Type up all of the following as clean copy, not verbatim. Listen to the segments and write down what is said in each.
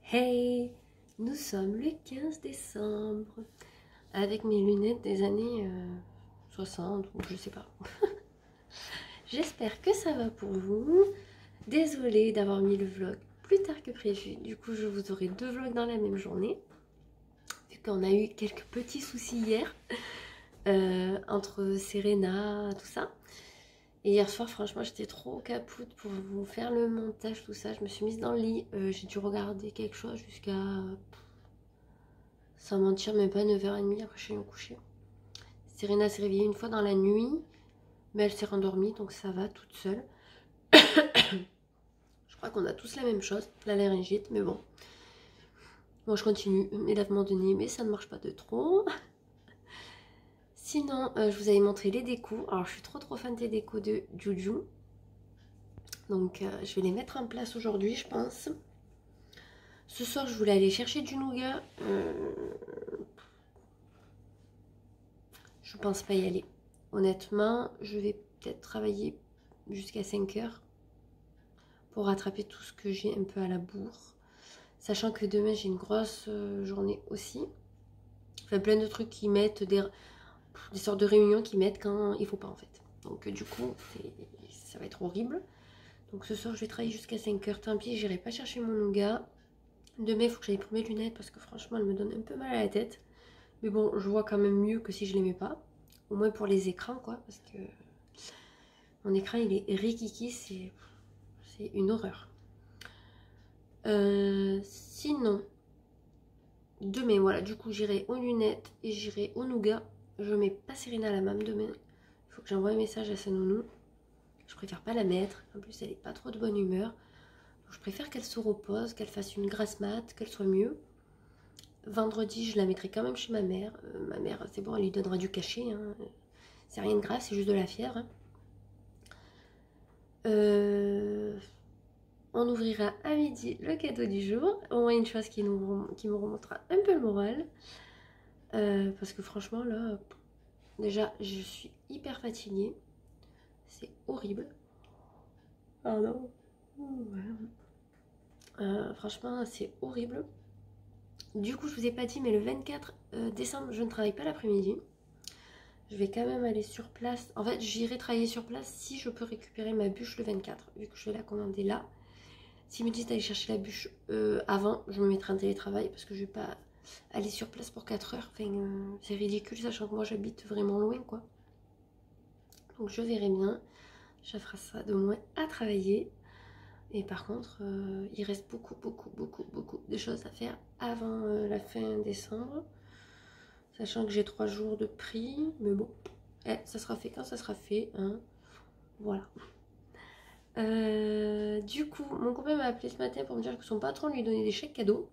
Hey, nous sommes le 15 décembre avec mes lunettes des années 60 ou je sais pas. J'espère que ça va pour vous. Désolée d'avoir mis le vlog plus tard que prévu. Du coup, je vous aurai deux vlogs dans la même journée. Vu qu'on a eu quelques petits soucis hier entre Serena, tout ça. Et hier soir, franchement, j'étais trop capoute pour vous faire le montage, tout ça. Je me suis mise dans le lit. J'ai dû regarder quelque chose jusqu'à... sans mentir, même pas 9h30, après je suis allée me coucher. Serena s'est réveillée une fois dans la nuit, mais elle s'est rendormie, donc ça va toute seule. Je crois qu'on a tous la même chose, la laryngite, mais bon. Moi je continue mes lavements de nez, mais ça ne marche pas de trop. Sinon, je vous avais montré les décos. Alors je suis trop fan des décos de Juju. Donc je vais les mettre en place aujourd'hui, je pense. Ce soir, je voulais aller chercher du nougat. Je pense pas y aller. Honnêtement, je vais peut-être travailler jusqu'à 5h pour rattraper tout ce que j'ai un peu à la bourre. Sachant que demain, j'ai une grosse journée aussi. Enfin, plein de trucs qui mettent des sortes de réunions qui mettent quand il faut pas en fait. Donc du coup, ça va être horrible. Donc ce soir, je vais travailler jusqu'à 5h. Tant pis, j'irai pas chercher mon nougat. Demain, il faut que j'aille pour mes lunettes parce que franchement, elles me donnent un peu mal à la tête. Mais bon, je vois quand même mieux que si je les mets pas. Au moins pour les écrans, quoi. Parce que mon écran, il est rikiki, c'est une horreur. Sinon, demain, voilà, du coup, j'irai aux lunettes et j'irai au nougat. Je mets pas Serena à la mam demain. Il faut que j'envoie un message à sa nounou. Je préfère pas la mettre. En plus, elle est pas trop de bonne humeur. Donc, je préfère qu'elle se repose, qu'elle fasse une grasse mat, qu'elle soit mieux. Vendredi, je la mettrai quand même chez ma mère. Ma mère, c'est bon, elle lui donnera du cachet. Hein. C'est rien de grave, c'est juste de la fièvre. Hein. On ouvrira à midi le cadeau du jour. Au moins une chose qui me remontera un peu le moral. Parce que franchement, là, déjà, je suis hyper fatiguée. C'est horrible. Pardon. Franchement, c'est horrible. Du coup, je vous ai pas dit, mais le 24 décembre, je ne travaille pas l'après-midi. Je vais quand même aller sur place. En fait, j'irai travailler sur place si je peux récupérer ma bûche le 24, vu que je vais la commander là. S'ils me disent d'aller chercher la bûche avant, je me mettrai en télétravail parce que je vais pas aller sur place pour 4 heures. Enfin, c'est ridicule, sachant que moi j'habite vraiment loin, quoi. Donc je verrai bien. Je ferai ça de moins à travailler. Et par contre, il reste beaucoup de choses à faire avant la fin décembre. Sachant que j'ai 3 jours de prix. Mais bon, ça sera fait quand ça sera fait. Hein. Voilà. Du coup, mon copain m'a appelé ce matin pour me dire que son patron lui donnait des chèques cadeaux.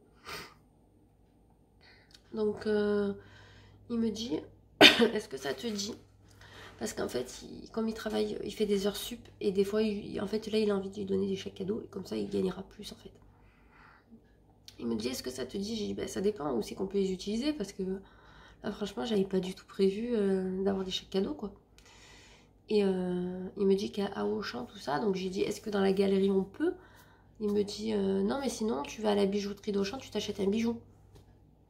Donc, il me dit, est-ce que ça te dit? Parce qu'en fait, comme il travaille, il fait des heures sup. Et des fois, en fait, là, il a envie de lui donner des chèques cadeaux. Et comme ça, il gagnera plus, en fait. Il me dit, est-ce que ça te dit? J'ai dit, bah, ça dépend où c'est qu'on peut les utiliser. Parce que là, franchement, j'avais pas du tout prévu d'avoir des chèques cadeaux, quoi. Et il me dit qu'à Auchan, tout ça. Donc, j'ai dit, est-ce que dans la galerie, on peut? Il me dit, non, mais sinon, tu vas à la bijouterie d'Auchan, tu t'achètes un bijou.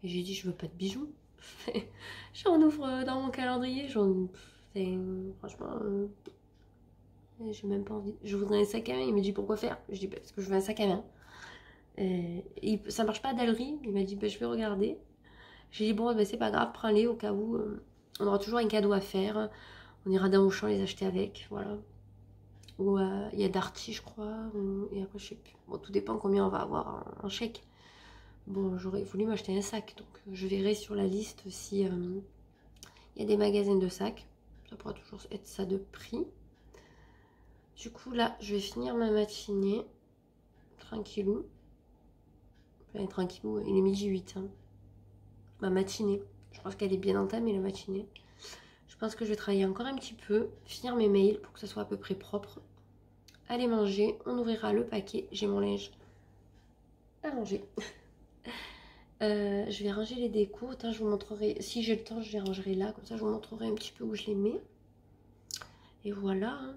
Et j'ai dit, je veux pas de bijoux. J'en ouvre dans mon calendrier, franchement, j'ai même pas envie. Je voudrais un sac à main. Il me dit, pourquoi faire? Je dis, bah, parce que je veux un sac à main. Ça marche pas à Dallery. Il m'a dit, bah, je vais regarder. J'ai dit, bon, bah, c'est pas grave, prends-les au cas où. On aura toujours un cadeau à faire. On ira dans Auchan les acheter avec, voilà. Ou il y a Darty, je crois. Et après, je sais plus. Bon, tout dépend combien on va avoir en chèque. Bon, j'aurais voulu m'acheter un sac, donc je verrai sur la liste si il y a des magasins de sacs. Ça pourra toujours être ça de prix. Du coup, là, je vais finir ma matinée. Tranquillou. Enfin, tranquillou, il est midi 8. Hein. Ma matinée. Je pense qu'elle est bien entamée, la matinée. Je pense que je vais travailler encore un petit peu. Finir mes mails pour que ça soit à peu près propre. Aller manger. On ouvrira le paquet. J'ai mon linge à ranger. Je vais ranger les décos. Autant je vous montrerai. Si j'ai le temps, je les rangerai là. Comme ça, je vous montrerai un petit peu où je les mets. Et voilà. Hein.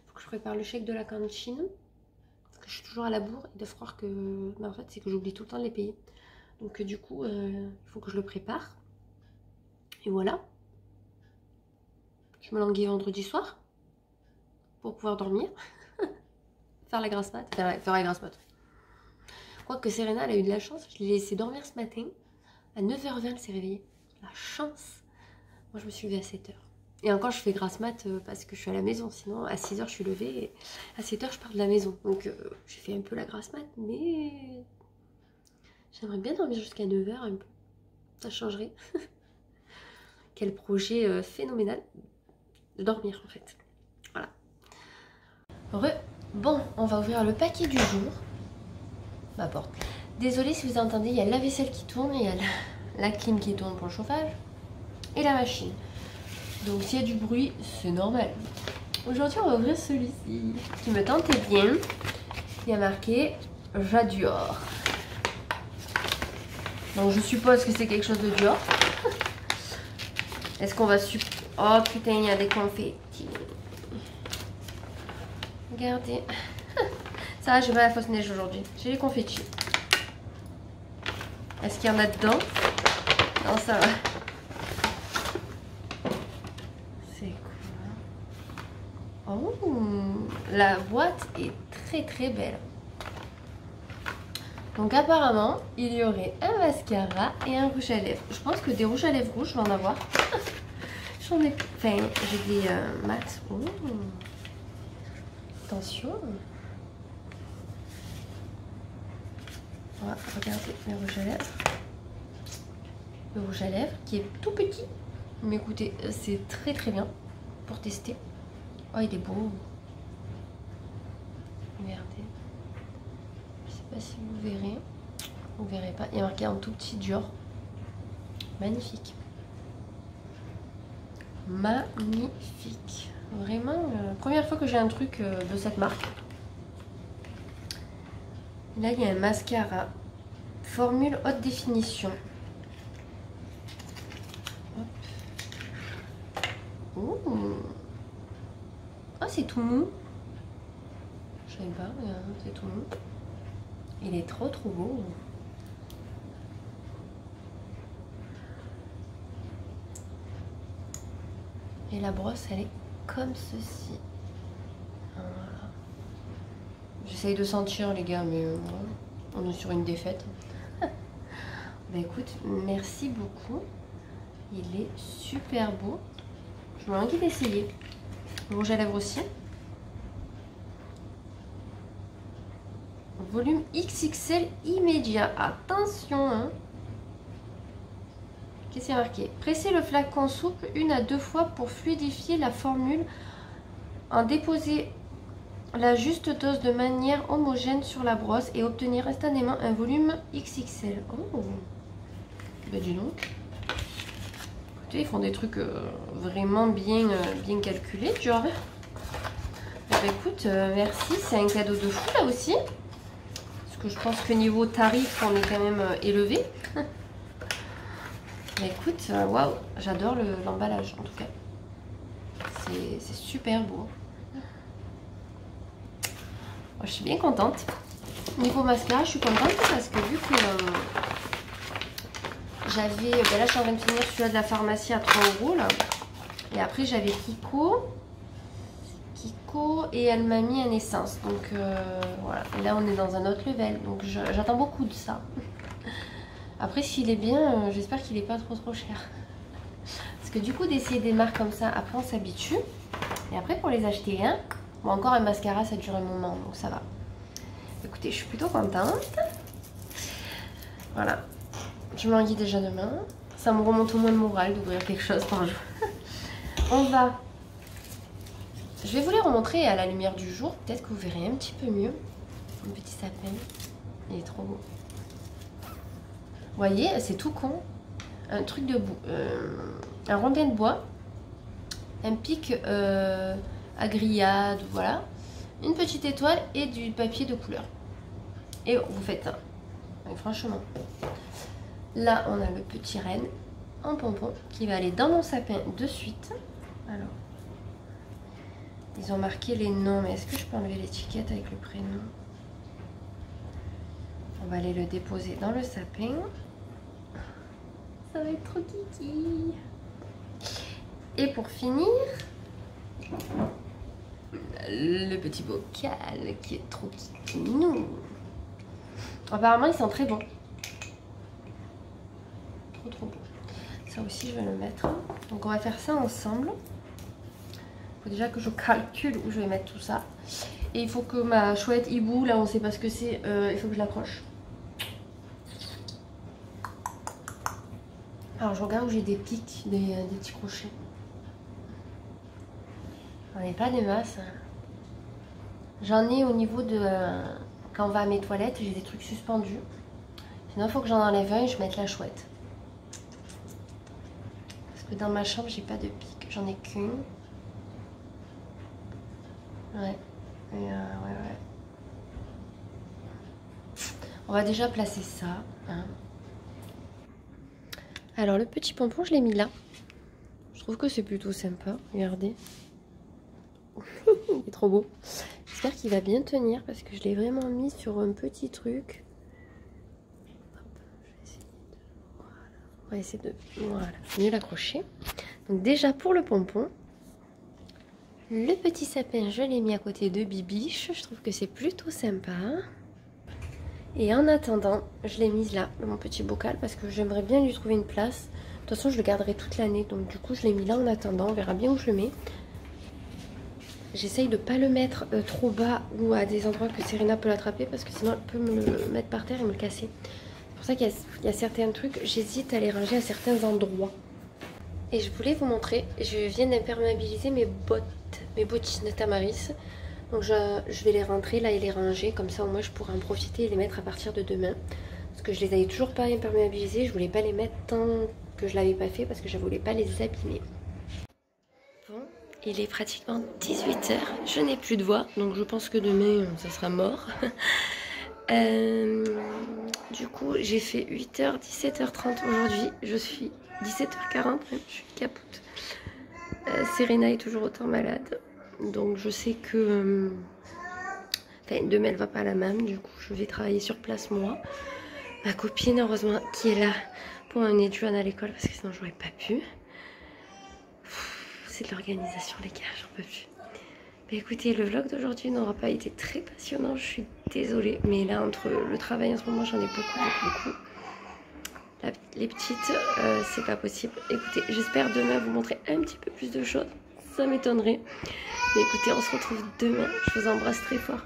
Faut que je prépare le chèque de la cantine. Parce que je suis toujours à la bourre. Ils doivent croire que... Mais en fait, c'est que j'oublie tout le temps de les payer. Donc du coup, il faut que je le prépare. Et voilà. Je me languis vendredi soir pour pouvoir dormir. Faire la grasse mat. Faire la grasse mat. Quoique Serena, elle a eu de la chance. Je l'ai laissé dormir ce matin. À 9h20, elle s'est réveillée. La chance. Moi, je me suis levée à 7h. Et encore, je fais grasse mat parce que je suis à la maison. Sinon, à 6h, je suis levée. Et à 7h, je pars de la maison. Donc, j'ai fait un peu la grasse mat. Mais j'aimerais bien dormir jusqu'à 9h un peu. Ça changerait. Quel projet phénoménal de dormir, en fait. Voilà. Bon, on va ouvrir le paquet du jour. Ma porte. Désolée si vous entendez, il y a la vaisselle qui tourne, il y a la clim qui tourne pour le chauffage et la machine. Donc s'il y a du bruit, c'est normal. Aujourd'hui, on va ouvrir celui-ci qui me tentait bien. Il y a marqué J'adore. Donc je suppose que c'est quelque chose de Dior. Est-ce qu'on va Oh putain, il y a des confettis. Regardez. Ça va, j'ai pas la fausse neige aujourd'hui. J'ai les confettis. Est-ce qu'il y en a dedans? Non, ça va. C'est quoi? Oh, la boîte est très très belle. Donc apparemment, il y aurait un mascara et un rouge à lèvres. Je pense que des rouges à lèvres rouges, je vais en avoir. J'en ai... Enfin, j'ai des mat. Oh. Attention. On va regarder le rouge à lèvres. Le rouge à lèvres qui est tout petit. Mais écoutez, c'est très très bien pour tester. Oh, il est beau. Regardez. Je sais pas si vous verrez. Vous verrez pas. Il y a marqué en tout petit Dior. Magnifique. Magnifique. Vraiment, première fois que j'ai un truc de cette marque. Là, il y a un mascara. Formule haute définition. Oh, oh c'est tout mou. Je sais pas, c'est tout mou. Il est trop trop beau. Et la brosse, elle est comme ceci. Voilà. J'essaye de sentir les gars, mais on est sur une défaite. Bah écoute, merci beaucoup. Il est super beau. Je me envie d'essayer. Le rouge à lèvres aussi. Volume XXL immédiat. Attention, hein. Qu'est-ce qu'il y a marqué? Pressez le flacon souple 1 à 2 fois pour fluidifier la formule. En déposer la juste dose de manière homogène sur la brosse et obtenir instantanément un volume XXL. Oh, bah dis donc. Écoutez, ils font des trucs vraiment bien calculés, genre. Bah écoute, merci, c'est un cadeau de fou là aussi. Parce que je pense que niveau tarif, on est quand même élevé. Bah écoute, waouh, j'adore l'emballage en tout cas. C'est super beau. Moi, je suis bien contente. Niveau mascara, je suis contente parce que vu que j'avais... Ben là, je suis en train de finir celui-là de la pharmacie à 3 € là. Et après, j'avais Kiko et elle m'a mis un essence. Donc voilà. Et là, on est dans un autre level. Donc j'attends beaucoup de ça. Après, s'il est bien, j'espère qu'il n'est pas trop cher. Parce que du coup, d'essayer des marques comme ça, après, on s'habitue. Et après, pour les acheter un... Bon, encore un mascara, ça dure un moment, donc ça va. Écoutez, je suis plutôt contente. Voilà. Je m'ennuie déjà demain. Ça me remonte au moins le moral d'ouvrir quelque chose par jour. On va... Je vais vous les remontrer à la lumière du jour. Peut-être que vous verrez un petit peu mieux. Un petit sapin. Il est trop beau. Vous voyez, c'est tout con. Un truc de boue. Un rondin de bois. Un pic... à grillade, voilà, une petite étoile et du papier de couleur. Et vous faites ça. Et franchement, là on a le petit renne en pompon qui va aller dans mon sapin de suite. Alors, ils ont marqué les noms, mais est-ce que je peux enlever l'étiquette avec le prénom? va aller le déposer dans le sapin. Ça va être trop kiki. Et pour finir, le petit bocal qui est trop kikinou. Apparemment, ils sont très bons. Trop bon. Ça aussi, je vais le mettre. Donc, on va faire ça ensemble. Il faut déjà que je calcule où je vais mettre tout ça. Et il faut que ma chouette hibou, là, on sait pas ce que c'est, il faut que je l'accroche. Alors, je regarde où j'ai des pics, des petits crochets. J'en ai pas des masses. J'en ai au niveau de... quand on va à mes toilettes, j'ai des trucs suspendus. Sinon, il faut que j'en enlève un et je mette la chouette. Parce que dans ma chambre, j'ai pas de pic. J'en ai qu'une. Ouais. Ouais. On va déjà placer ça. Hein. Alors, le petit pompon, je l'ai mis là. Je trouve que c'est plutôt sympa. Regardez. Il est trop beau. J'espère qu'il va bien tenir parce que je l'ai vraiment mis sur un petit truc. Hop, on va essayer de mieux l'accrocher. Donc déjà pour le pompon, le petit sapin, je l'ai mis à côté de Bibiche. Je trouve que c'est plutôt sympa. Et en attendant, je l'ai mise là, dans mon petit bocal, parce que j'aimerais bien lui trouver une place. De toute façon, je le garderai toute l'année. Donc du coup, je l'ai mis là en attendant. On verra bien où je le mets. J'essaye de ne pas le mettre trop bas ou à des endroits que Serena peut l'attraper, parce que sinon elle peut me le mettre par terre et me le casser. C'est pour ça qu'il y a certains trucs, j'hésite à les ranger à certains endroits. Et je voulais vous montrer, je viens d'imperméabiliser mes bottines de Tamaris. Donc je vais les rentrer là et les ranger, comme ça au moins je pourrai en profiter et les mettre à partir de demain. Parce que je les avais toujours pas imperméabilisées, je voulais pas les mettre tant que je l'avais pas fait parce que je voulais pas les abîmer. Bon. Il est pratiquement 18 h, je n'ai plus de voix, donc je pense que demain ça sera mort. Du coup, j'ai fait 8 h, 17 h 30 aujourd'hui, je suis 17 h 40, je suis capoute. Serena est toujours autant malade, donc je sais que demain elle va pas à la MAM, du coup je vais travailler sur place moi. Ma copine, heureusement, qui est là pour m'amener Juan à l'école parce que sinon j'aurais pas pu. C'est de l'organisation les gars, j'en peux plus. Mais écoutez, le vlog d'aujourd'hui n'aura pas été très passionnant, je suis désolée. Mais là, entre le travail en ce moment, j'en ai beaucoup. Les petites, c'est pas possible. Écoutez, j'espère demain vous montrer un petit peu plus de choses. Ça m'étonnerait. Mais écoutez, on se retrouve demain. Je vous embrasse très fort.